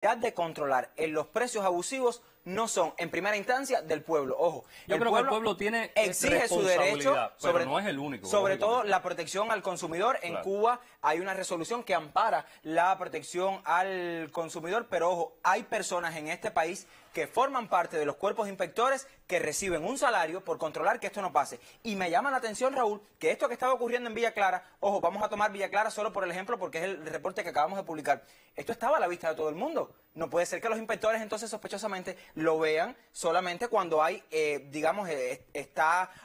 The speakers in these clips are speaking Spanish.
de controlar en los precios abusivos no son en primera instancia del pueblo. Ojo, yo creo que el pueblo tiene exige su derecho, pero no es el único. Sobre todo la protección al consumidor. En Cuba hay una resolución que ampara la protección al consumidor, pero ojo, hay personas en este país que forman parte de los cuerpos inspectores que reciben un salario por controlar que esto no pase. Y me llama la atención, Raúl, que esto que estaba ocurriendo en Villa Clara, ojo, vamos a tomar Villa Clara solo por el ejemplo porque es el reporte que acabamos de publicar. Esto estaba a la vista de todo el mundo. No puede ser que los inspectores entonces sospechosamente lo vean solamente cuando hay,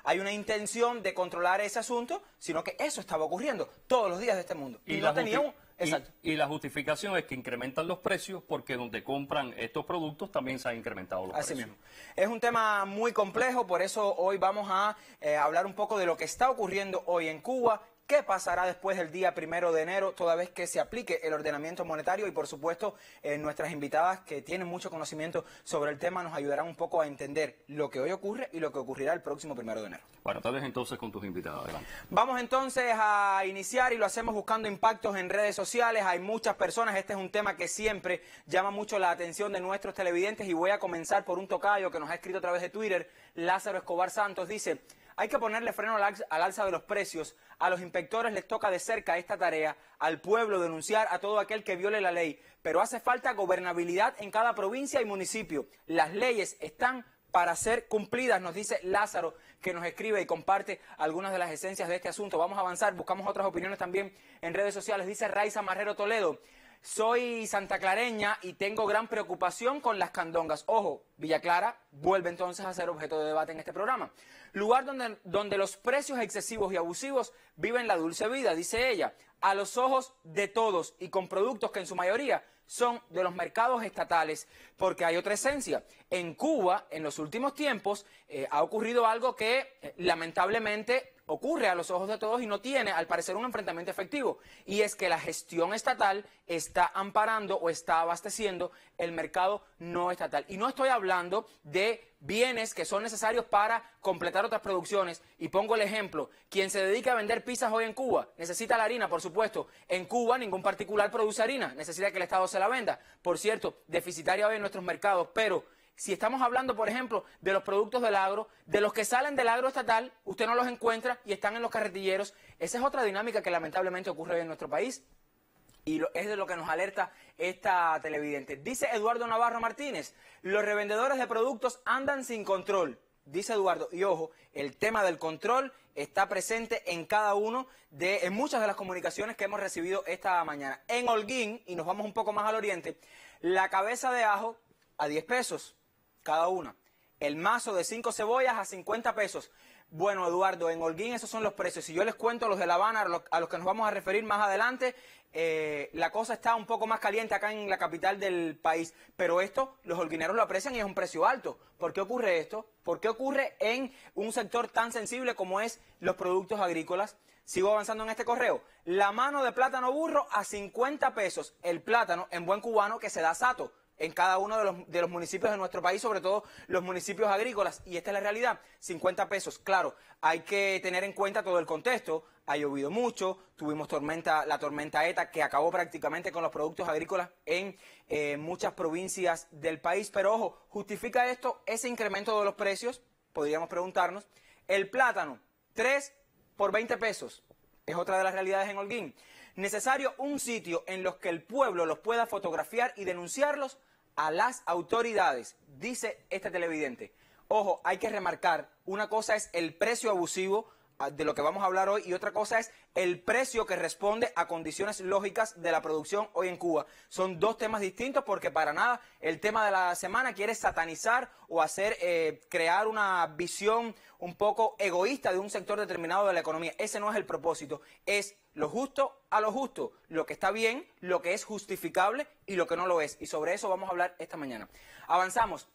hay una intención de controlar ese asunto, sino que eso estaba ocurriendo todos los días de este mundo. Y no tenía un... Exacto. Y la justificación es que incrementan los precios porque donde compran estos productos también se han incrementado los precios. Así mismo. Es un tema muy complejo, por eso hoy vamos a hablar un poco de lo que está ocurriendo hoy en Cuba. ¿Qué pasará después del día 1 de enero, toda vez que se aplique el ordenamiento monetario? Y, por supuesto, nuestras invitadas, que tienen mucho conocimiento sobre el tema, nos ayudarán un poco a entender lo que hoy ocurre y lo que ocurrirá el próximo 1 de enero. Bueno, tal vez entonces con tus invitadas. Adelante. Vamos entonces a iniciar y lo hacemos buscando impactos en redes sociales. Hay muchas personas, este es un tema que siempre llama mucho la atención de nuestros televidentes y voy a comenzar por un tocayo que nos ha escrito a través de Twitter. Lázaro Escobar Santos dice: hay que ponerle freno al alza de los precios. A los inspectores les toca de cerca esta tarea, al pueblo denunciar a todo aquel que viole la ley. Pero hace falta gobernabilidad en cada provincia y municipio. Las leyes están para ser cumplidas, nos dice Lázaro, que nos escribe y comparte algunas de las esencias de este asunto. Vamos a avanzar, buscamos otras opiniones también en redes sociales. Dice Raiza Marrero Toledo: soy santaclareña y tengo gran preocupación con las candongas. Ojo, Villa Clara vuelve entonces a ser objeto de debate en este programa. Lugar donde los precios excesivos y abusivos viven la dulce vida, dice ella, a los ojos de todos y con productos que en su mayoría son de los mercados estatales, porque hay otra esencia. En Cuba, en los últimos tiempos, ha ocurrido algo que lamentablemente ocurre a los ojos de todos y no tiene, al parecer, un enfrentamiento efectivo. Y es que la gestión estatal está amparando o está abasteciendo el mercado no estatal. Y no estoy hablando de bienes que son necesarios para completar otras producciones. Y pongo el ejemplo: quien se dedica a vender pizzas hoy en Cuba necesita la harina, por supuesto. En Cuba ningún particular produce harina, necesita que el Estado se la venda. Por cierto, deficitaria hoy en nuestros mercados, pero si estamos hablando, por ejemplo, de los productos del agro, de los que salen del agro estatal, usted no los encuentra y están en los carretilleros. Esa es otra dinámica que lamentablemente ocurre hoy en nuestro país. Y es de lo que nos alerta esta televidente. Dice Eduardo Navarro Martínez: los revendedores de productos andan sin control. Dice Eduardo, y ojo, el tema del control está presente en en muchas de las comunicaciones que hemos recibido esta mañana. En Holguín, y nos vamos un poco más al oriente, la cabeza de ajo a 10 pesos cada una. El mazo de 5 cebollas a 50 pesos. Bueno, Eduardo, en Holguín esos son los precios. Si yo les cuento los de La Habana, a los que nos vamos a referir más adelante, la cosa está un poco más caliente acá en la capital del país. Pero esto, los holguineros lo aprecian y es un precio alto. ¿Por qué ocurre esto? ¿Por qué ocurre en un sector tan sensible como es los productos agrícolas? Sigo avanzando en este correo. La mano de plátano burro a 50 pesos. El plátano, en buen cubano, que se da sato en cada uno de los municipios de nuestro país, sobre todo los municipios agrícolas, y esta es la realidad, 50 pesos. Claro, hay que tener en cuenta todo el contexto. Ha llovido mucho, tuvimos la tormenta ETA, que acabó prácticamente con los productos agrícolas en muchas provincias del país, pero ojo, ¿justifica esto ese incremento de los precios? Podríamos preguntarnos. El plátano, 3 por 20 pesos, es otra de las realidades en Holguín. Necesario un sitio en los que el pueblo los pueda fotografiar y denunciarlos a las autoridades, dice este televidente. Ojo, hay que remarcar, una cosa es el precio abusivo de lo que vamos a hablar hoy y otra cosa es el precio que responde a condiciones lógicas de la producción hoy en Cuba. Son dos temas distintos, porque para nada el tema de la semana quiere satanizar o hacer crear una visión un poco egoísta de un sector determinado de la economía. Ese no es el propósito, es lo justo a lo justo, lo que está bien, lo que es justificable y lo que no lo es. Y sobre eso vamos a hablar esta mañana. Avanzamos.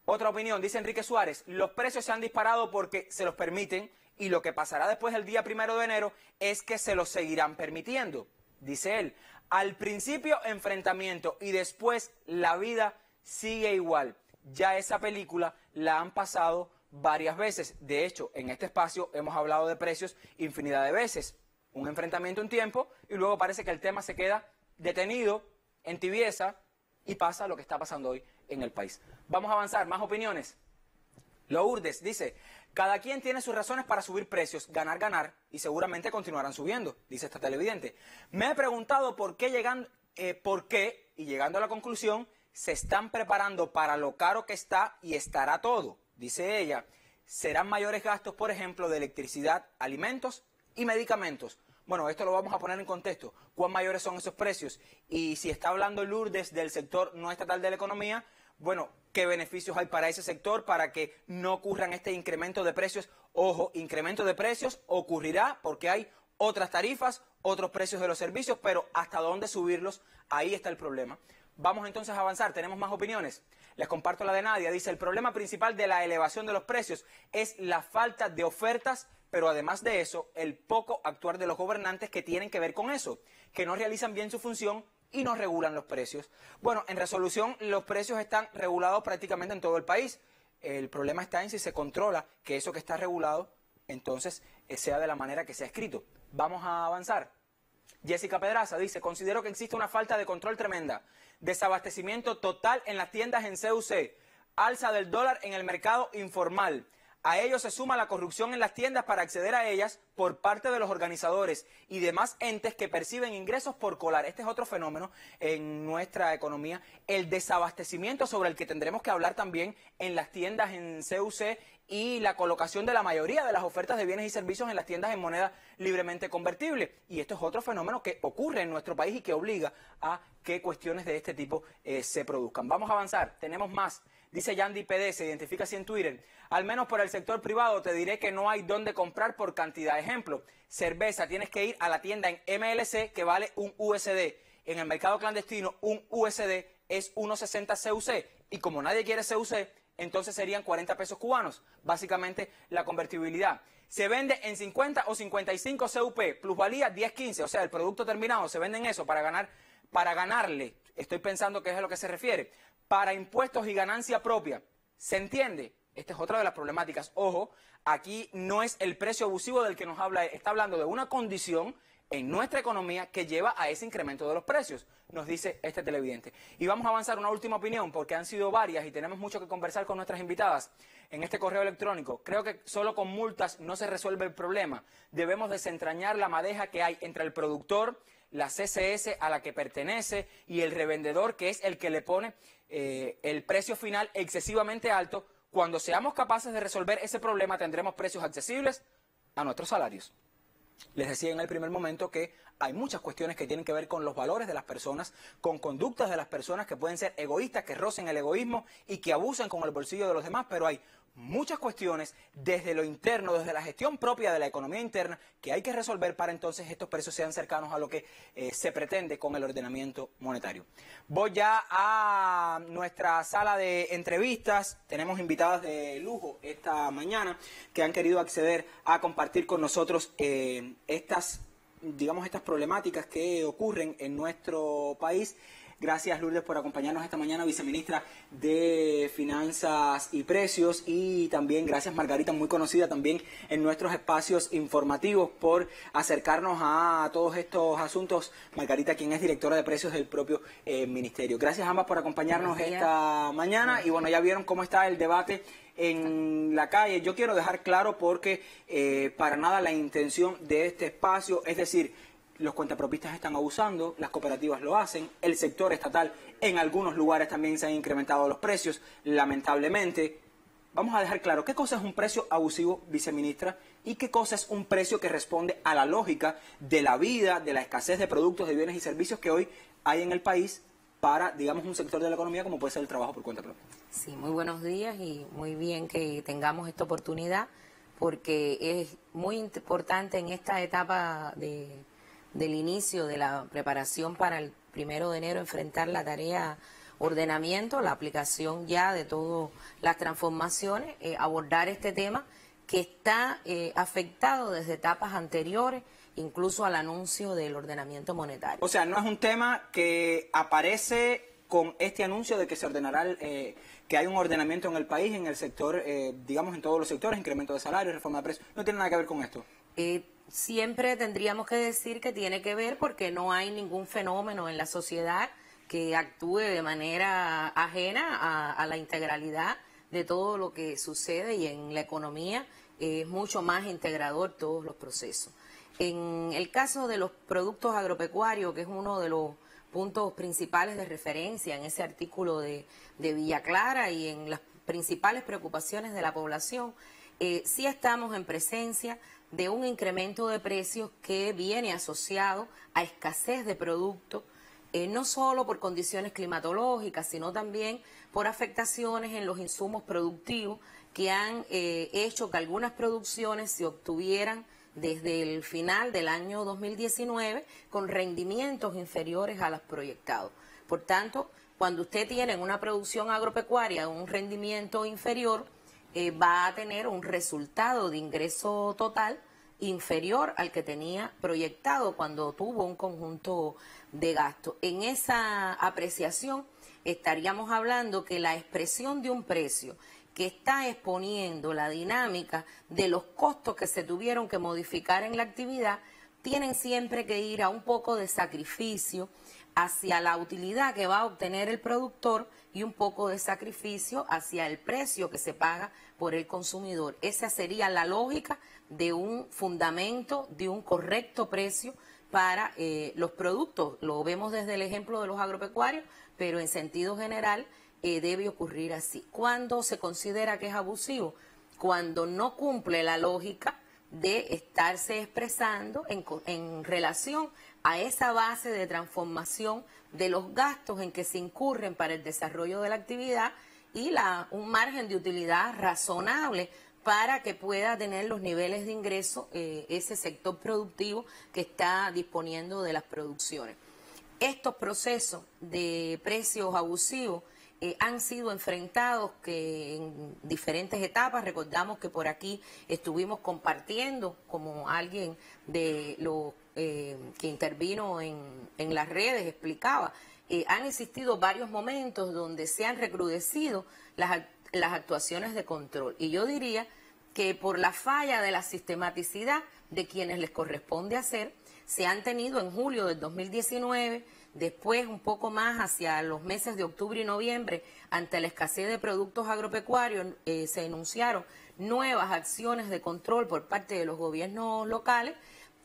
Otra opinión, dice Enrique Suárez: los precios se han disparado porque se los permiten y lo que pasará después del día 1 de enero es que se los seguirán permitiendo. Dice él, al principio enfrentamiento y después la vida sigue igual. Ya esa película la han pasado varias veces. De hecho, en este espacio hemos hablado de precios infinidad de veces. Un enfrentamiento un tiempo y luego parece que el tema se queda detenido, en tibieza, y pasa lo que está pasando hoy en el país. Vamos a avanzar, más opiniones. Lourdes dice, cada quien tiene sus razones para subir precios, ganar, ganar, y seguramente continuarán subiendo, dice esta televidente. Me he preguntado por qué, y llegando a la conclusión, se están preparando para lo caro que está y estará todo, dice ella. Serán mayores gastos, por ejemplo, de electricidad, alimentos y medicamentos. Bueno, esto lo vamos a poner en contexto. ¿Cuán mayores son esos precios? Y si está hablando Lourdes del sector no estatal de la economía, bueno, ¿qué beneficios hay para ese sector para que no ocurran este incremento de precios? Ojo, incremento de precios ocurrirá porque hay otras tarifas, otros precios de los servicios, pero ¿hasta dónde subirlos? Ahí está el problema. Vamos entonces a avanzar, tenemos más opiniones. Les comparto la de Nadia, dice, el problema principal de la elevación de los precios es la falta de ofertas, pero además de eso, el poco actuar de los gobernantes que tienen que ver con eso, que no realizan bien su función y no regulan los precios. Bueno, en resolución, los precios están regulados prácticamente en todo el país. El problema está en si se controla que eso que está regulado, entonces, sea de la manera que se ha escrito. Vamos a avanzar. Jessica Pedraza dice, considero que existe una falta de control tremenda, desabastecimiento total en las tiendas en CUC, alza del dólar en el mercado informal. A ello se suma la corrupción en las tiendas para acceder a ellas por parte de los organizadores y demás entes que perciben ingresos por colar. Este es otro fenómeno en nuestra economía, el desabastecimiento sobre el que tendremos que hablar también en las tiendas en CUC y la colocación de la mayoría de las ofertas de bienes y servicios en las tiendas en moneda libremente convertible. Y esto es otro fenómeno que ocurre en nuestro país y que obliga a que cuestiones de este tipo se produzcan. Vamos a avanzar, tenemos más. Dice Yandy PD, se identifica así en Twitter. Al menos por el sector privado te diré que no hay dónde comprar por cantidad. Ejemplo, cerveza, tienes que ir a la tienda en MLC que vale un USD. En el mercado clandestino un USD es 1.60 CUC y como nadie quiere CUC, entonces serían 40 pesos cubanos, básicamente la convertibilidad. Se vende en 50 o 55 CUP, plusvalía 10-15, o sea, el producto terminado, se vende en eso para ganarle, estoy pensando que es a lo que se refiere, para impuestos y ganancia propia. ¿Se entiende? Esta es otra de las problemáticas. Ojo, aquí no es el precio abusivo del que nos habla, está hablando de una condición en nuestra economía que lleva a ese incremento de los precios, nos dice este televidente. Y vamos a avanzar una última opinión, porque han sido varias y tenemos mucho que conversar con nuestras invitadas en este correo electrónico. Creo que solo con multas no se resuelve el problema. Debemos desentrañar la madeja que hay entre el productor, la CCS a la que pertenece y el revendedor, que es el que le pone el precio final excesivamente alto. Cuando seamos capaces de resolver ese problema, tendremos precios accesibles a nuestros salarios. Les decía en el primer momento que hay muchas cuestiones que tienen que ver con los valores de las personas, con conductas de las personas que pueden ser egoístas, que rocen el egoísmo y que abusan con el bolsillo de los demás, pero hay muchas cuestiones desde lo interno, desde la gestión propia de la economía interna, que hay que resolver para entonces estos precios sean cercanos a lo que se pretende con el ordenamiento monetario. Voy ya a nuestra sala de entrevistas. Tenemos invitadas de lujo esta mañana que han querido acceder a compartir con nosotros estas problemáticas que ocurren en nuestro país. Gracias, Lourdes, por acompañarnos esta mañana, viceministra de Finanzas y Precios, y también gracias, Margarita, muy conocida también en nuestros espacios informativos, por acercarnos a todos estos asuntos. Margarita, quien es directora de precios del propio ministerio. Gracias ambas por acompañarnos esta mañana, y bueno, ya vieron cómo está el debate en la calle. Yo quiero dejar claro porque para nada la intención de este espacio, es decir, los cuentapropistas están abusando, las cooperativas lo hacen, el sector estatal en algunos lugares también se han incrementado los precios, lamentablemente. Vamos a dejar claro qué cosa es un precio abusivo, viceministra, y qué cosa es un precio que responde a la lógica de la vida, de la escasez de productos, de bienes y servicios que hoy hay en el país para, digamos, un sector de la economía como puede ser el trabajo por cuenta propia. Sí, muy buenos días y muy bien que tengamos esta oportunidad, porque es muy importante en esta etapa del inicio de la preparación para el 1 de enero enfrentar la tarea ordenamiento, la aplicación ya de todas las transformaciones, abordar este tema que está afectado desde etapas anteriores, incluso al anuncio del ordenamiento monetario. O sea, no es un tema que aparece con este anuncio de que se ordenará, que hay un ordenamiento en el país, en el sector, digamos en todos los sectores, incremento de salarios, reforma de precios, no tiene nada que ver con esto. Siempre tendríamos que decir que tiene que ver porque no hay ningún fenómeno en la sociedad que actúe de manera ajena a la integralidad de todo lo que sucede, y en la economía es mucho más integrador todos los procesos. En el caso de los productos agropecuarios, que es uno de los puntos principales de referencia en ese artículo de Villa Clara y en las principales preocupaciones de la población, sí estamos en presencia de un incremento de precios que viene asociado a escasez de productos, no solo por condiciones climatológicas, sino también por afectaciones en los insumos productivos que han hecho que algunas producciones se obtuvieran desde el final del año 2019 con rendimientos inferiores a los proyectados. Por tanto, cuando usted tiene en una producción agropecuaria un rendimiento inferior, va a tener un resultado de ingreso total inferior al que tenía proyectado cuando tuvo un conjunto de gastos. En esa apreciación estaríamos hablando que la expresión de un precio que está exponiendo la dinámica de los costos que se tuvieron que modificar en la actividad, tienen siempre que ir a un poco de sacrificio hacia la utilidad que va a obtener el productor y un poco de sacrificio hacia el precio que se paga por el consumidor. Esa sería la lógica de un fundamento, de un correcto precio para los productos. Lo vemos desde el ejemplo de los agropecuarios, pero en sentido general debe ocurrir así. ¿Cuándo se considera que es abusivo? Cuando no cumple la lógica de estarse expresando en relación a esa base de transformación de los gastos en que se incurren para el desarrollo de la actividad y un margen de utilidad razonable para que pueda tener los niveles de ingreso ese sector productivo que está disponiendo de las producciones. Estos procesos de precios abusivos han sido enfrentados en diferentes etapas. Recordamos que por aquí estuvimos compartiendo, como alguien de lo que intervino en las redes explicaba, han existido varios momentos donde se han recrudecido las actuaciones de control. Y yo diría que por la falla de la sistematicidad de quienes les corresponde hacer, se han tenido en julio del 2019, después un poco más hacia los meses de octubre y noviembre, ante la escasez de productos agropecuarios, se enunciaron nuevas acciones de control por parte de los gobiernos locales,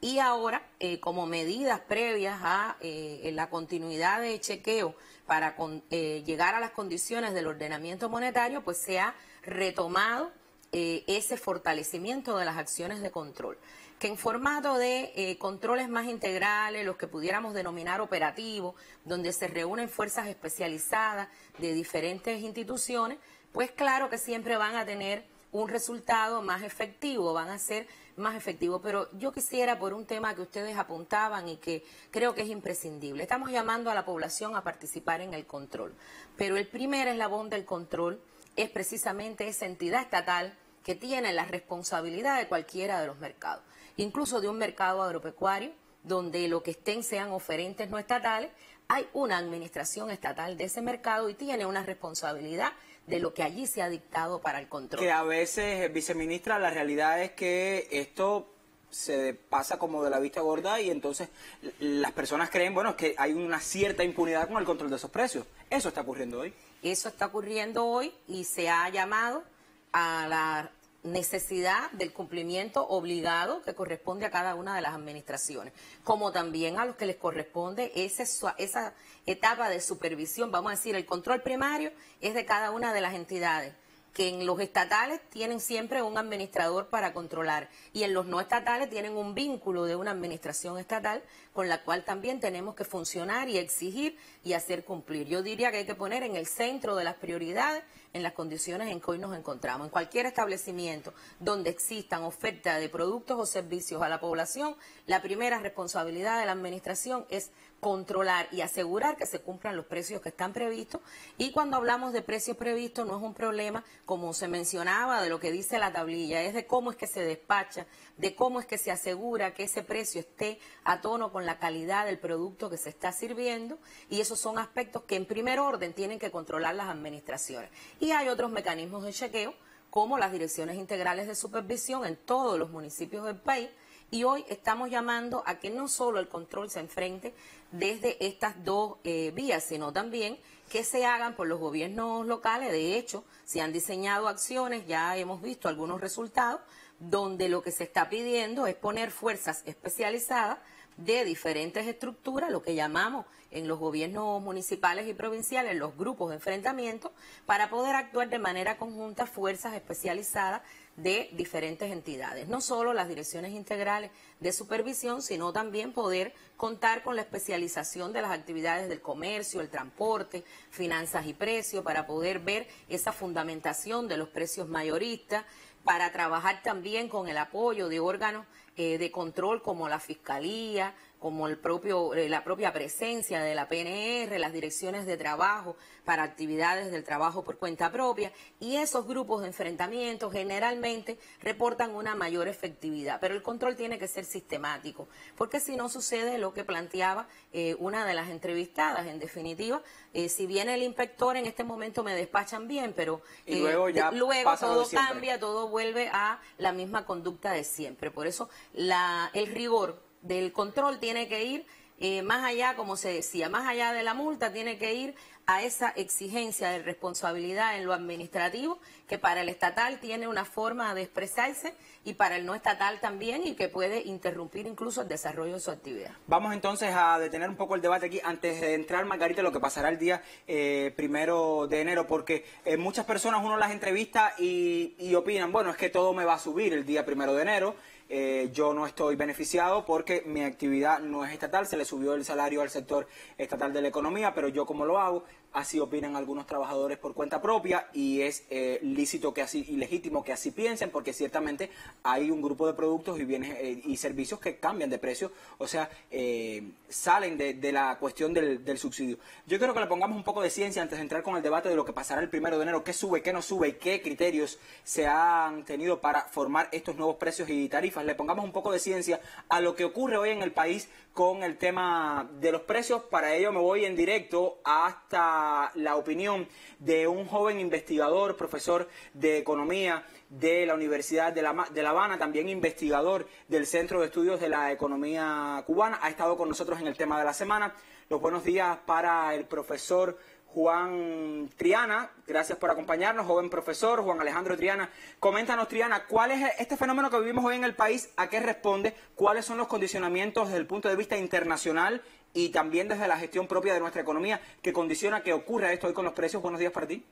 y ahora, como medidas previas a la continuidad de chequeo para llegar a las condiciones del ordenamiento monetario, pues se ha retomado ese fortalecimiento de las acciones de control, que en formato de controles más integrales, los que pudiéramos denominar operativos, donde se reúnen fuerzas especializadas de diferentes instituciones, pues claro que siempre van a tener un resultado más efectivo, van a ser más efectivos. Pero yo quisiera, por un tema que ustedes apuntaban y que creo que es imprescindible, estamos llamando a la población a participar en el control, pero el primer eslabón del control es precisamente esa entidad estatal que tiene la responsabilidad de cualquiera de los mercados, incluso de un mercado agropecuario, donde lo que estén sean oferentes no estatales. Hay una administración estatal de ese mercado y tiene una responsabilidad de lo que allí se ha dictado para el control. Que a veces, viceministra, la realidad es que esto se pasa como de la vista gorda y entonces las personas creen, bueno, que hay una cierta impunidad con el control de esos precios. Eso está ocurriendo hoy. Eso está ocurriendo hoy y se ha llamado a la necesidad del cumplimiento obligado que corresponde a cada una de las administraciones, como también a los que les corresponde esa etapa de supervisión. Vamos a decir, el control primario es de cada una de las entidades, que en los estatales tienen siempre un administrador para controlar y en los no estatales tienen un vínculo de una administración estatal con la cual también tenemos que funcionar y exigir y hacer cumplir. Yo diría que hay que poner en el centro de las prioridades en las condiciones en que hoy nos encontramos. En cualquier establecimiento donde existan ofertas de productos o servicios a la población, la primera responsabilidad de la administración es controlar y asegurar que se cumplan los precios que están previstos. Y cuando hablamos de precios previstos no es un problema, como se mencionaba, de lo que dice la tablilla, es de cómo es que se despacha, de cómo es que se asegura que ese precio esté a tono con la calidad del producto que se está sirviendo, y esos son aspectos que en primer orden tienen que controlar las administraciones. Y hay otros mecanismos de chequeo, como las direcciones integrales de supervisión en todos los municipios del país, Y hoy estamos llamando a que no solo el control se enfrente desde estas dos vías, sino también que se hagan por los gobiernos locales. De hecho, se han diseñado acciones, ya hemos visto algunos resultados, donde lo que se está pidiendo es poner fuerzas especializadas de diferentes estructuras, lo que llamamos en los gobiernos municipales y provinciales los grupos de enfrentamiento, para poder actuar de manera conjunta fuerzas especializadas de diferentes entidades. No solo las direcciones integrales de supervisión, sino también poder contar con la especialización de las actividades del comercio, el transporte, finanzas y precios, para poder ver esa fundamentación de los precios mayoristas, para trabajar también con el apoyo de órganos de control como la Fiscalía, como la propia presencia de la PNR, las direcciones de trabajo para actividades del trabajo por cuenta propia, y esos grupos de enfrentamiento generalmente reportan una mayor efectividad, pero el control tiene que ser sistemático, porque si no sucede lo que planteaba una de las entrevistadas. En definitiva, si viene el inspector, en este momento me despachan bien, pero luego todo cambia, todo vuelve a la misma conducta de siempre. Por eso el rigor del control tiene que ir más allá, como se decía, más allá de la multa, tiene que ir a esa exigencia de responsabilidad en lo administrativo, que para el estatal tiene una forma de expresarse y para el no estatal también, y que puede interrumpir incluso el desarrollo de su actividad. Vamos entonces a detener un poco el debate aquí antes de entrar, Margarita, lo que pasará el día 1 de enero, porque muchas personas uno las entrevista y opinan, bueno, es que todo me va a subir el día 1 de enero. Yo no estoy beneficiado porque mi actividad no es estatal, se le subió el salario al sector estatal de la economía, pero yo como lo hago, así opinan algunos trabajadores por cuenta propia, y es lícito que así, y legítimo que así piensen, porque ciertamente hay un grupo de productos y bienes y servicios que cambian de precio, o sea, salen de la cuestión del subsidio. Yo quiero que le pongamos un poco de ciencia antes de entrar con el debate de lo que pasará el 1 de enero, qué sube, qué no sube y qué criterios se han tenido para formar estos nuevos precios y tarifas. Le pongamos un poco de ciencia a lo que ocurre hoy en el país con el tema de los precios. Para ello me voy en directo hasta la opinión de un joven investigador, profesor de economía de la Universidad de La Habana, también investigador del Centro de Estudios de la Economía Cubana. Ha estado con nosotros en el tema de la semana. Los buenos días para el profesor Juan Triana, gracias por acompañarnos, joven profesor. Juan Alejandro Triana, coméntanos, Triana, ¿cuál es este fenómeno que vivimos hoy en el país? ¿A qué responde? ¿Cuáles son los condicionamientos desde el punto de vista internacional y también desde la gestión propia de nuestra economía que condiciona que ocurra esto hoy con los precios? Buenos días para ti.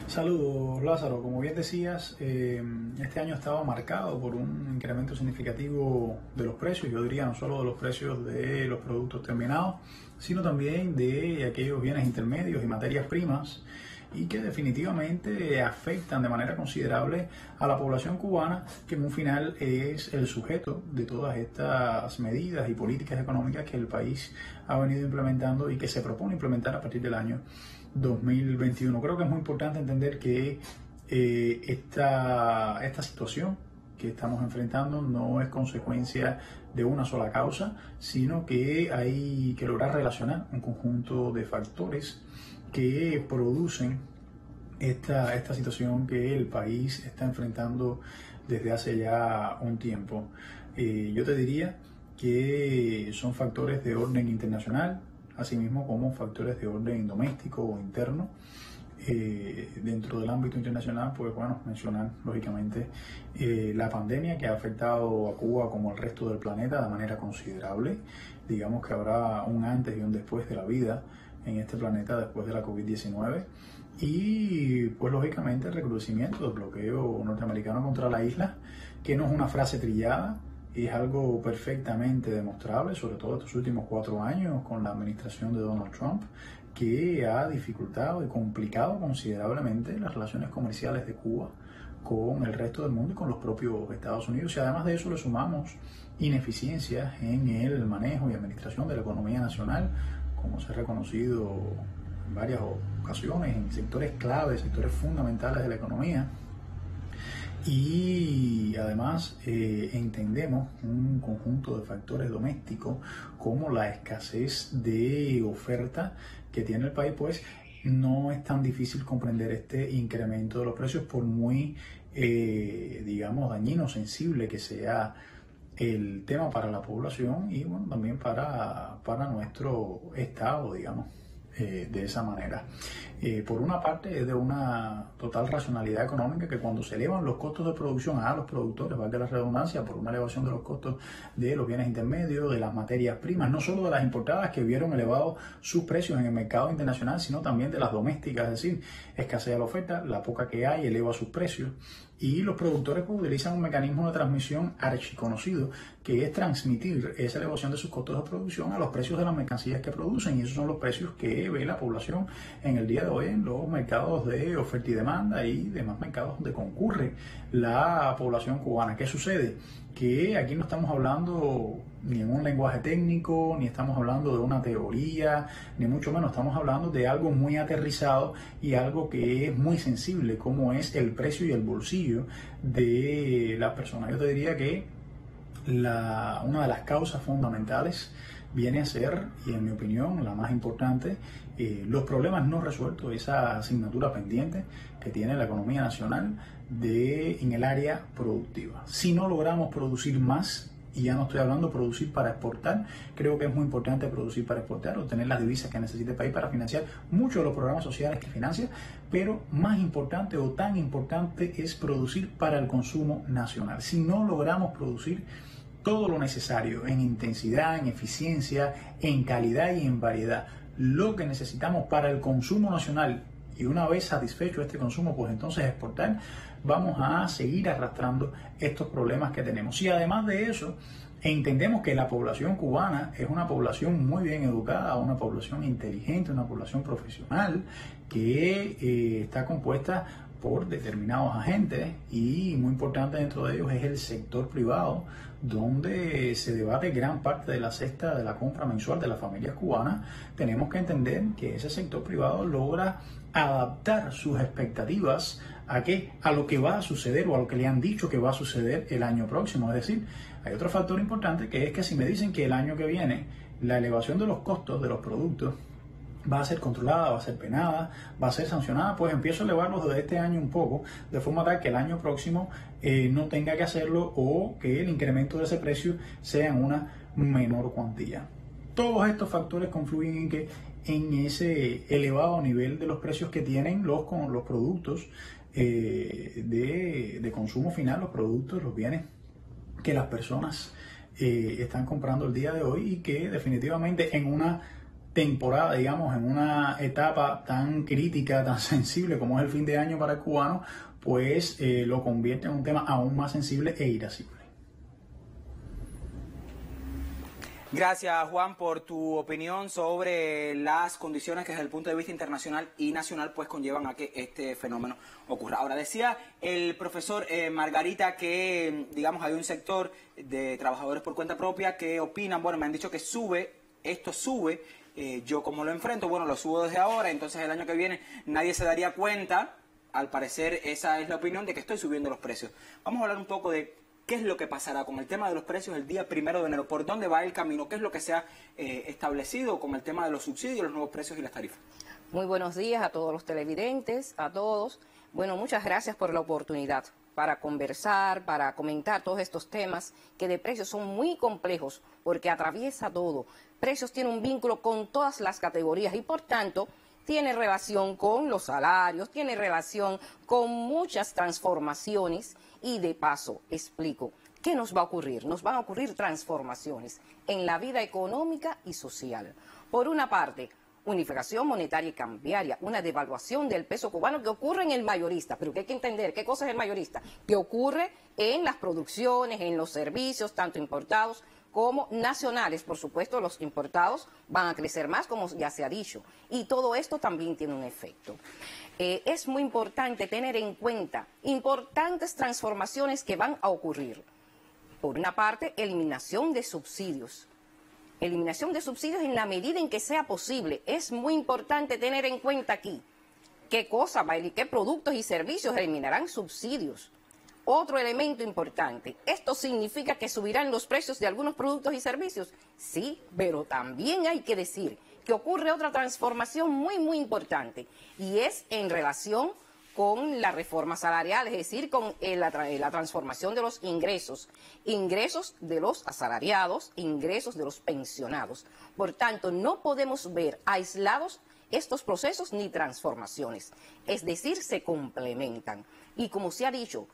Saludos, Lázaro. Como bien decías, este año estaba marcado por un incremento significativo de los precios. Yo diría no solo de los precios de los productos terminados, sino también de aquellos bienes intermedios y materias primas, y que definitivamente afectan de manera considerable a la población cubana, que en un final es el sujeto de todas estas medidas y políticas económicas que el país ha venido implementando y que se propone implementar a partir del año 2021. Creo que es muy importante entender que esta situación que estamos enfrentando no es consecuencia de una sola causa, sino que hay que lograr relacionar un conjunto de factores que producen esta situación que el país está enfrentando desde hace ya un tiempo. Yo te diría que son factores de orden internacional, asimismo como factores de orden doméstico o interno. Dentro del ámbito internacional, pues bueno, mencionar lógicamente la pandemia, que ha afectado a Cuba como al resto del planeta de manera considerable. Digamos que habrá un antes y un después de la vida en este planeta después de la COVID-19, y pues lógicamente el recrudecimiento del bloqueo norteamericano contra la isla, que no es una frase trillada, es algo perfectamente demostrable, sobre todo estos últimos 4 años con la administración de Donald Trump, que ha dificultado y complicado considerablemente las relaciones comerciales de Cuba con el resto del mundo y con los propios Estados Unidos. Y además de eso le sumamos ineficiencias en el manejo y administración de la economía nacional, como se ha reconocido en varias ocasiones en sectores claves, sectores fundamentales de la economía. Y además entendemos un conjunto de factores domésticos como la escasez de oferta que tiene el país, pues no es tan difícil comprender este incremento de los precios por muy, digamos, dañino, sensible que sea el tema para la población y bueno, también para nuestro Estado, digamos, de esa manera. Por una parte es de una total racionalidad económica que cuando se elevan los costos de producción a los productores, valga la redundancia, por una elevación de los costos de los bienes intermedios, de las materias primas, no solo de las importadas que vieron elevados sus precios en el mercado internacional, sino también de las domésticas, es decir, escasea la oferta, la poca que hay eleva sus precios y los productores pues, utilizan un mecanismo de transmisión archiconocido que es transmitir esa elevación de sus costos de producción a los precios de las mercancías que producen y esos son los precios que ve la población en el día de hoy en los mercados de oferta y demanda y demás mercados donde concurre la población cubana. ¿Qué sucede? Que aquí no estamos hablando ni en un lenguaje técnico, ni estamos hablando de una teoría, ni mucho menos estamos hablando de algo muy aterrizado y algo que es muy sensible, como es el precio y el bolsillo de las personas. Yo te diría que una de las causas fundamentales viene a ser, y en mi opinión la más importante, los problemas no resueltos, esa asignatura pendiente que tiene la economía nacional en el área productiva. Si no logramos producir más, y ya no estoy hablando de producir para exportar, creo que es muy importante producir para exportar, obtener las divisas que necesita el país para financiar muchos de los programas sociales que financia, pero más importante o tan importante es producir para el consumo nacional. Si no logramos producir todo lo necesario en intensidad, en eficiencia, en calidad y en variedad, lo que necesitamos para el consumo nacional, y una vez satisfecho este consumo, pues entonces exportar, vamos a seguir arrastrando estos problemas que tenemos. Y además de eso, entendemos que la población cubana es una población muy bien educada, una población inteligente, una población profesional que está compuesta por determinados agentes y muy importante dentro de ellos es el sector privado, donde se debate gran parte de la cesta de la compra mensual de las familias cubanas. Tenemos que entender que ese sector privado logra adaptar sus expectativas a lo que va a suceder o a lo que le han dicho que va a suceder el año próximo. Es decir, hay otro factor importante que es que si me dicen que el año que viene la elevación de los costos de los productos va a ser controlada, va a ser penada, va a ser sancionada, pues empiezo a elevarlos desde este año un poco, de forma tal que el año próximo no tenga que hacerlo o que el incremento de ese precio sea en una menor cuantía. Todos estos factores confluyen en ese elevado nivel de los precios que tienen los productos de consumo final, los productos, los bienes que las personas están comprando el día de hoy y que definitivamente en una temporada, digamos, en una etapa tan crítica, tan sensible como es el fin de año para el cubano, pues lo convierte en un tema aún más sensible e irascible. Gracias, Juan, por tu opinión sobre las condiciones que desde el punto de vista internacional y nacional pues conllevan a que este fenómeno ocurra. Ahora, decía el profesor Margarita que, digamos, hay un sector de trabajadores por cuenta propia que opinan, bueno, me han dicho que esto sube, yo como lo enfrento, bueno, lo subo desde ahora, entonces el año que viene nadie se daría cuenta, al parecer esa es la opinión de que estoy subiendo los precios. Vamos a hablar un poco de qué es lo que pasará con el tema de los precios el día 1 de enero, por dónde va el camino, qué es lo que se ha establecido con el tema de los subsidios, los nuevos precios y las tarifas. Muy buenos días a todos los televidentes, a todos. Bueno, muchas gracias por la oportunidad para conversar, para comentar todos estos temas que de precios son muy complejos porque atraviesa todo. Precios tiene un vínculo con todas las categorías y por tanto tiene relación con los salarios, tiene relación con muchas transformaciones y de paso explico qué nos va a ocurrir. Nos van a ocurrir transformaciones en la vida económica y social. Por una parte, unificación monetaria y cambiaria, una devaluación del peso cubano que ocurre en el mayorista, pero que hay que entender qué cosa es el mayorista, que ocurre en las producciones, en los servicios, tanto importados como nacionales. Por supuesto, los importados van a crecer más, como ya se ha dicho, y todo esto también tiene un efecto. Es muy importante tener en cuenta importantes transformaciones que van a ocurrir. Por una parte, eliminación de subsidios. Eliminación de subsidios en la medida en que sea posible. Es muy importante tener en cuenta aquí qué cosa va a ir, qué productos y servicios eliminarán subsidios. Otro elemento importante, ¿esto significa que subirán los precios de algunos productos y servicios? Sí, pero también hay que decir que ocurre otra transformación muy importante, y es en relación con la reforma salarial, es decir, con la transformación de los ingresos de los asalariados, ingresos de los pensionados. Por tanto, no podemos ver aislados estos procesos ni transformaciones, es decir, se complementan. Y como se ha dicho,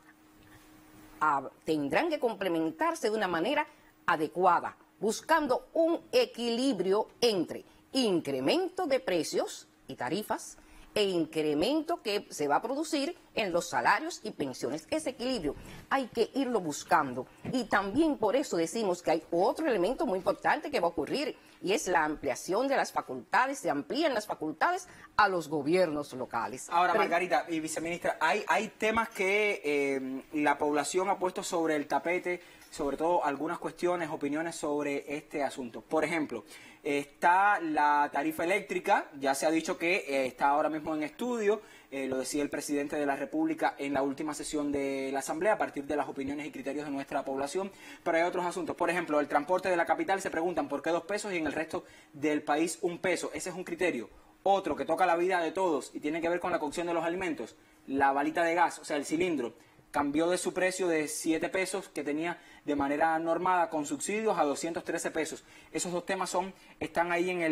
tendrán que complementarse de una manera adecuada, buscando un equilibrio entre incremento de precios y tarifas e incremento que se va a producir en los salarios y pensiones. Ese equilibrio hay que irlo buscando, y también por eso decimos que hay otro elemento muy importante que va a ocurrir, y es la ampliación de las facultades. Se amplían las facultades a los gobiernos locales. Ahora, Margarita y viceministra, hay temas que la población ha puesto sobre el tapete, sobre todo algunas cuestiones, opiniones sobre este asunto. Por ejemplo, está la tarifa eléctrica, ya se ha dicho que está ahora mismo en estudio, lo decía el presidente de la República en la última sesión de la Asamblea, a partir de las opiniones y criterios de nuestra población, pero hay otros asuntos. Por ejemplo, el transporte de la capital, se preguntan por qué 2 pesos y en el resto del país 1 peso, ese es un criterio. Otro que toca la vida de todos y tiene que ver con la cocción de los alimentos, la balita de gas, o sea, el cilindro, cambió de su precio de 7 pesos que tenía de manera normada con subsidios a 213 pesos. Esos dos temas están ahí en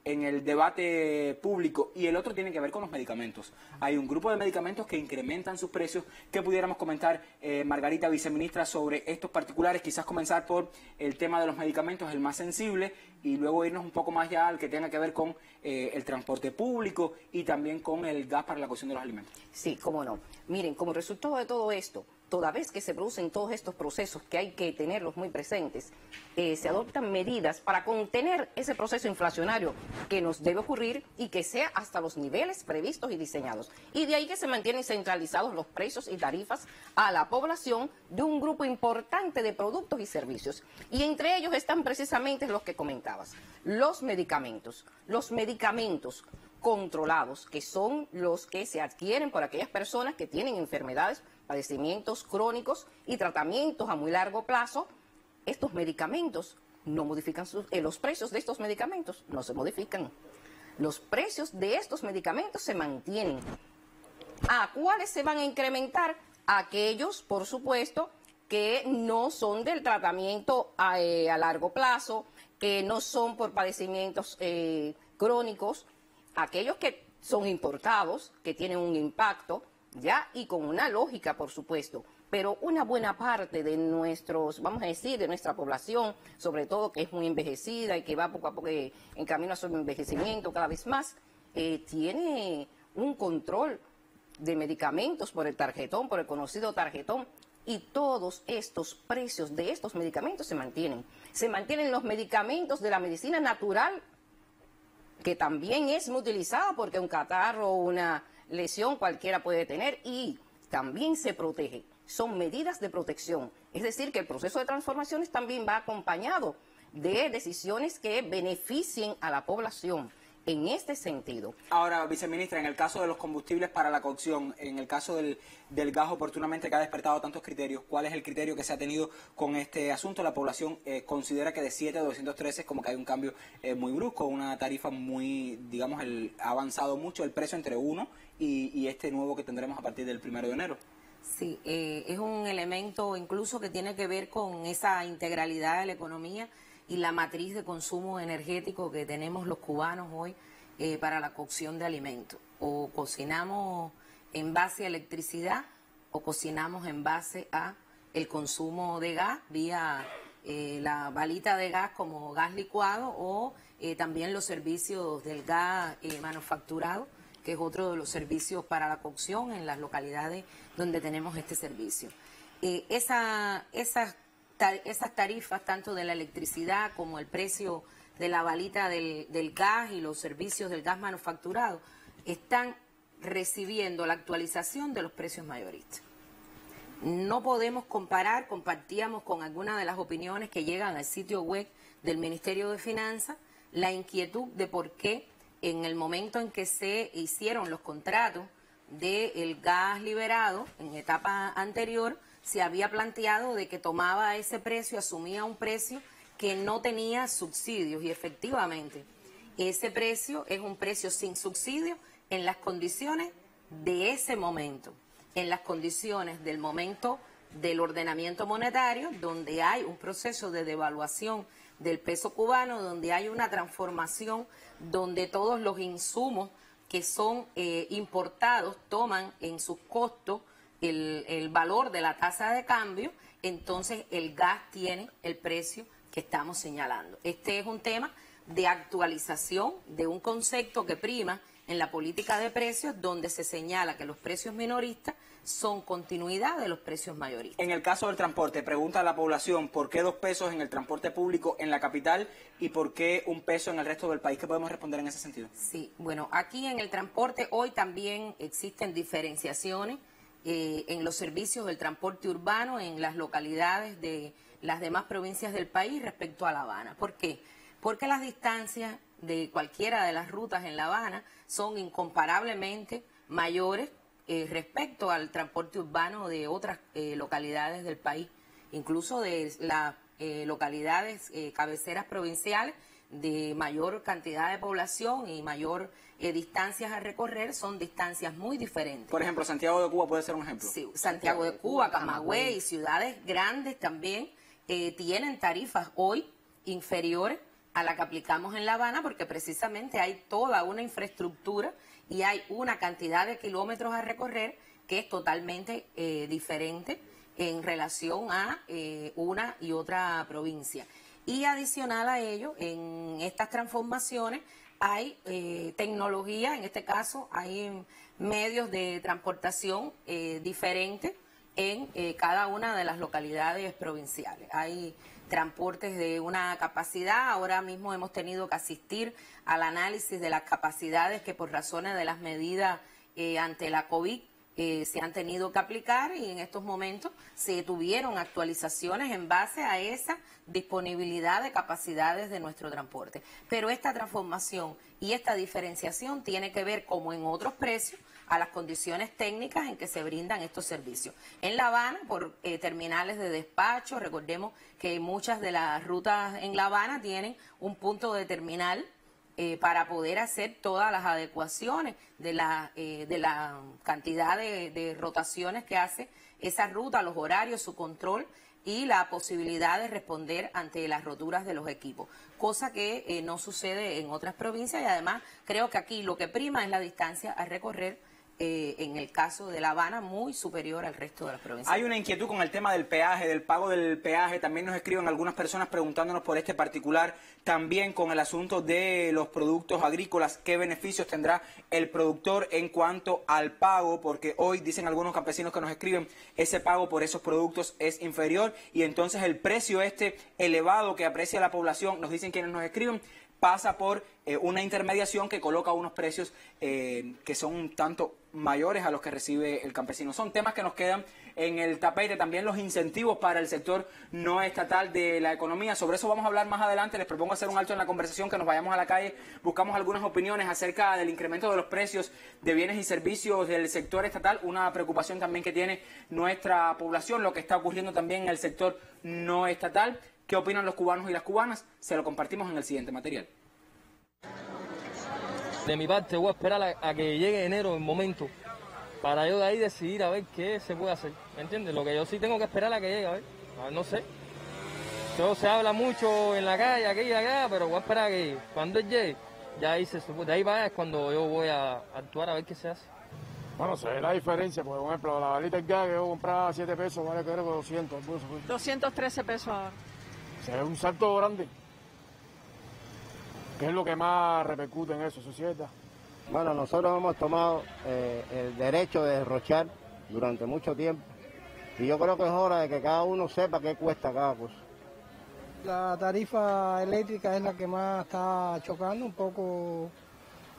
el debate público, y el otro tiene que ver con los medicamentos. Hay un grupo de medicamentos que incrementan sus precios. ¿Qué pudiéramos comentar, Margarita, viceministra, sobre estos particulares? Quizás comenzar por el tema de los medicamentos, el más sensible, y luego irnos un poco más ya al que tenga que ver con el transporte público y también con el gas para la cocción de los alimentos. Sí, cómo no. Miren, como resultado de todo esto, toda vez que se producen todos estos procesos, que hay que tenerlos muy presentes, se adoptan medidas para contener ese proceso inflacionario que nos debe ocurrir y que sea hasta los niveles previstos y diseñados. Y de ahí que se mantienen centralizados los precios y tarifas a la población de un grupo importante de productos y servicios. Y entre ellos están precisamente los que comentabas, los medicamentos. Los medicamentos controlados, que son los que se adquieren por aquellas personas que tienen enfermedades, padecimientos crónicos y tratamientos a muy largo plazo. Estos medicamentos no modifican los precios de estos medicamentos no se modifican. Los precios de estos medicamentos se mantienen. ¿A cuáles se van a incrementar? Aquellos, por supuesto, que no son del tratamiento a largo plazo, que no son por padecimientos crónicos, aquellos que son importados, que tienen un impacto, ya, y con una lógica, por supuesto, pero una buena parte de vamos a decir, de nuestra población, sobre todo que es muy envejecida y que va poco a poco en camino a su envejecimiento cada vez más, tiene un control de medicamentos por el tarjetón, por el conocido tarjetón, y todos estos precios de estos medicamentos se mantienen. Se mantienen los medicamentos de la medicina natural, que también es muy utilizada porque un catarro o una lesión cualquiera puede tener, y también se protege. Son medidas de protección. Es decir, que el proceso de transformaciones también va acompañado de decisiones que beneficien a la población en este sentido. Ahora, viceministra, en el caso de los combustibles para la cocción, en el caso del gas oportunamente que ha despertado tantos criterios, ¿cuál es el criterio que se ha tenido con este asunto? La población considera que de 7 a 213 es como que hay un cambio muy brusco, una tarifa muy, digamos, ha avanzado mucho el precio entre uno y este nuevo que tendremos a partir del 1 de enero. Sí, es un elemento incluso que tiene que ver con esa integralidad de la economía y la matriz de consumo energético que tenemos los cubanos hoy para la cocción de alimentos. O cocinamos en base a electricidad o cocinamos en base a el consumo de gas vía la balita de gas como gas licuado, o también los servicios del gas manufacturado, que es otro de los servicios para la cocción en las localidades donde tenemos este servicio. Esas tarifas, tanto de la electricidad como el precio de la balita del gas y los servicios del gas manufacturado, están recibiendo la actualización de los precios mayoristas. No podemos comparar, compartíamos con algunas de las opiniones que llegan al sitio web del Ministerio de Finanzas, la inquietud de por qué en el momento en que se hicieron los contratos del gas liberado, en etapa anterior, se había planteado de que tomaba ese precio, asumía un precio que no tenía subsidios, y efectivamente Ese precio es un precio sin subsidio en las condiciones de ese momento, en las condiciones del momento del ordenamiento monetario, donde hay un proceso de devaluación del peso cubano, donde hay una transformación, donde todos los insumos que son importados toman en sus costos el valor de la tasa de cambio, entonces el gas tiene el precio que estamos señalando. Este es un tema de actualización de un concepto que prima en la política de precios, donde se señala que los precios minoristas son continuidad de los precios mayoristas. En el caso del transporte, pregunta a la población, ¿por qué 2 pesos en el transporte público en la capital y por qué 1 peso en el resto del país? ¿Qué podemos responder en ese sentido? Sí, bueno, aquí en el transporte hoy también existen diferenciaciones en los servicios del transporte urbano en las localidades de las demás provincias del país respecto a La Habana. ¿Por qué? Porque las distancias de cualquiera de las rutas en La Habana son incomparablemente mayores respecto al transporte urbano de otras localidades del país, incluso de las localidades cabeceras provinciales de mayor cantidad de población y mayor distancias a recorrer, son distancias muy diferentes. Por ejemplo, Santiago de Cuba puede ser un ejemplo. Sí, Santiago de Cuba, Camagüey y ciudades grandes también tienen tarifas hoy inferiores a la que aplicamos en La Habana, porque precisamente hay toda una infraestructura y hay una cantidad de kilómetros a recorrer que es totalmente diferente en relación a una y otra provincia. Y adicional a ello, en estas transformaciones hay tecnología, en este caso hay medios de transportación diferentes en cada una de las localidades provinciales. Hay transportes de una capacidad, ahora mismo hemos tenido que asistir al análisis de las capacidades que por razones de las medidas ante la COVID se han tenido que aplicar, y en estos momentos se tuvieron actualizaciones en base a esa disponibilidad de capacidades de nuestro transporte. Pero esta transformación y esta diferenciación tiene que ver, como en otros precios, a las condiciones técnicas en que se brindan estos servicios. En La Habana, por terminales de despacho, recordemos que muchas de las rutas en La Habana tienen un punto de terminal para poder hacer todas las adecuaciones de la cantidad de rotaciones que hace esa ruta, los horarios, su control y la posibilidad de responder ante las roturas de los equipos, cosa que no sucede en otras provincias, y además creo que aquí lo que prima es la distancia a recorrer, en el caso de La Habana, muy superior al resto de las provincias. Hay una inquietud con el tema del peaje, del pago del peaje. También nos escriben algunas personas preguntándonos por este particular. También con el asunto de los productos agrícolas, ¿qué beneficios tendrá el productor en cuanto al pago? Porque hoy, dicen algunos campesinos que nos escriben, ese pago por esos productos es inferior, y entonces el precio elevado que aprecia la población, nos dicen quienes nos escriben, pasa por una intermediación que coloca unos precios que son un tanto mayores a los que recibe el campesino. Son temas que nos quedan en el tapete. También los incentivos para el sector no estatal de la economía. Sobre eso vamos a hablar más adelante. Les propongo hacer un alto en la conversación, que nos vayamos a la calle, buscamos algunas opiniones acerca del incremento de los precios de bienes y servicios del sector estatal, una preocupación también que tiene nuestra población, lo que está ocurriendo también en el sector no estatal. ¿Qué opinan los cubanos y las cubanas? Se lo compartimos en el siguiente material. De mi parte voy a esperar a que llegue enero, el momento, para yo de ahí decidir a ver qué se puede hacer, ¿me entiendes? Lo que yo sí tengo que esperar a que llegue, a ver, no sé. Todo se habla mucho en la calle, aquí y allá, pero voy a esperar a que llegue. Cuando él llegue, ya ahí de ahí para allá es cuando yo voy a actuar a ver qué se hace. Bueno, se ve la diferencia, por ejemplo, la balita de gas que yo compraba a 7 pesos, vale creo que 200. 213 pesos ahora. Se ve un salto grande. ¿Qué es lo que más repercute en eso, sociedad? Bueno, nosotros hemos tomado el derecho de derrochar durante mucho tiempo, y yo creo que es hora de que cada uno sepa qué cuesta cada cosa. La tarifa eléctrica es la que más está chocando, un poco,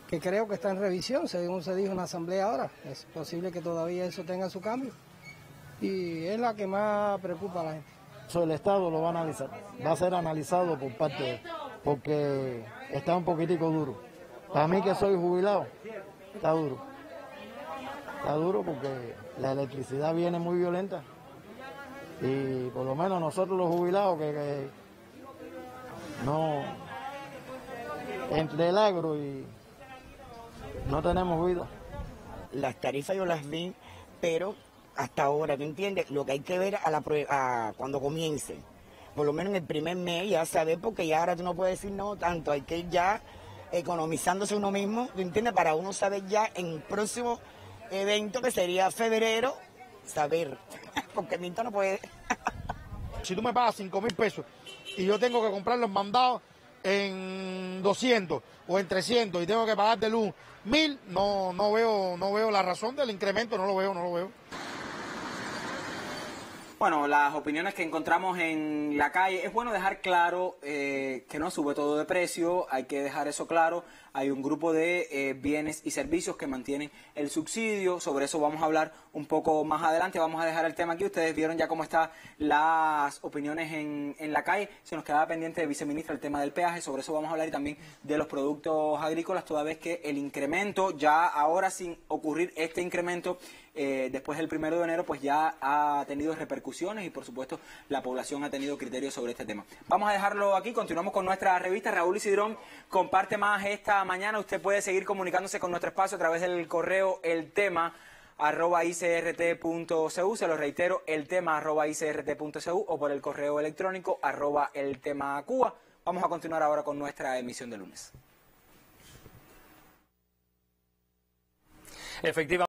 que creo que está en revisión, según se dijo en la asamblea ahora. Es posible que todavía eso tenga su cambio, y es la que más preocupa a la gente. El Estado lo va a analizar, va a ser analizado por parte de él, porque está un poquitico duro. Para mí, que soy jubilado, está duro. Está duro porque la electricidad viene muy violenta, y por lo menos nosotros los jubilados que no entre el agro y no tenemos vida. Las tarifas yo las vi, pero hasta ahora, ¿tú entiendes? Lo que hay que ver cuando comience. Por lo menos en el primer mes ya saber, porque ya ahora tú no puedes decir no tanto, hay que ir ya economizándose uno mismo, ¿tú entiendes? Para uno saber ya en el próximo evento, que sería febrero, saber, porque mientras no puede. Si tú me pagas 5.000 pesos y yo tengo que comprar los mandados en 200 o en 300 y tengo que pagar de luz 1.000, no veo la razón del incremento, no lo veo. Bueno, las opiniones que encontramos en la calle, es bueno dejar claro que no sube todo de precio, hay que dejar eso claro. Hay un grupo de bienes y servicios que mantienen el subsidio, sobre eso vamos a hablar un poco más adelante. Vamos a dejar el tema aquí, ustedes vieron ya cómo están las opiniones en la calle. Se nos quedaba pendiente de viceministra el tema del peaje, sobre eso vamos a hablar, y también de los productos agrícolas, toda vez que el incremento, ya ahora sin ocurrir este incremento, después del 1 de enero, pues ya ha tenido repercusiones y por supuesto la población ha tenido criterios sobre este tema. Vamos a dejarlo aquí, continuamos con nuestra revista. Raúl Isidrón comparte más esta mañana. Usted puede seguir comunicándose con nuestro espacio a través del correo eltema@icrt.cu, se lo reitero, eltema@icrt.cu, o por el correo electrónico @eltemacuba. Vamos a continuar ahora con nuestra emisión de lunes. Efectivamente.